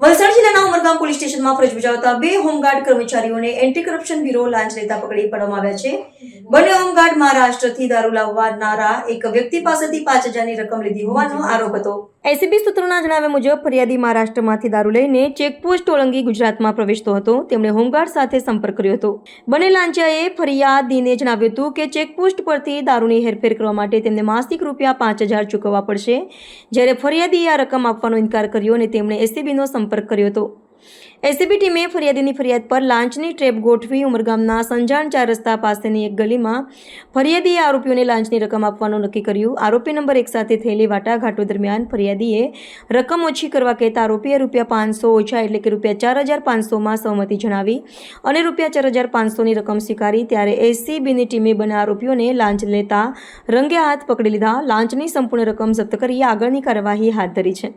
વલસાડ જિલ્લાના ઉમરગામ પોલીસ સ્ટેશનમાં ફરજ બજાવતા બે હોમગાર્ડ કર્મચારીઓને એન્ટી કરપ્શન બ્યુરો લાંચ લેતા પકડી પાડવામાં આવ્યા છે. બંને હોમગાર્ડ મહારાષ્ટ્રથી દારૂ લાવનારા એક વ્યક્તિ પાસેથી 5,000ની રકમ લીધી હોવાનો આરોપ હતો. એસીબી સૂત્રોના જણાવ્યા મુજબ ફરિયાદી મહારાષ્ટ્રમાંથી દારૂ લઈને ચેકપોસ્ટ ઓળંગી ગુજરાતમાં પ્રવેશતો હતો. તેમણે હોમગાર્ડ સાથે સંપર્ક કર્યો હતો. બંને લાંચિયાએ ફરિયાદીને જણાવ્યું હતું કે ચેકપોસ્ટ પરથી દારૂની હેરફેર કરવા માટે તેમને માસિક રૂપિયા 5,000 ચૂકવવા પડશે. જ્યારે ફરિયાદીએ આ રકમ આપવાનો ઇનકાર કર્યો અને તેમણે એસીબીનો સંપર્ક કર્યો હતો. એસીબી ટીમે ફરિયાદીની ફરિયાદ પર લાંચની ટ્રેપ ગોઠવી ઉમરગામના સંજાણ 4 રસ્તા પાસેની એક ગલીમાં ફરિયાદીએ આરોપીઓને લાંચની રકમ આપવાનું નક્કી કર્યું. આરોપી નંબર 1 સાથે થયેલી વાટાઘાટો દરમિયાન ફરિયાદીએ રકમ ઓછી કરવા કહેતા આરોપીએ ₹500 ઓછા એટલે કે ₹4,500માં સહમતિ જણાવી અને ₹4,500ની રકમ સ્વીકારી. ત્યારે એસીબીની ટીમે બંને આરોપીઓને લાંચ લેતા રંગે હાથ પકડી લીધા. લાંચની સંપૂર્ણ રકમ જપ્ત કરી આગળની કાર્યવાહી હાથ ધરી છે.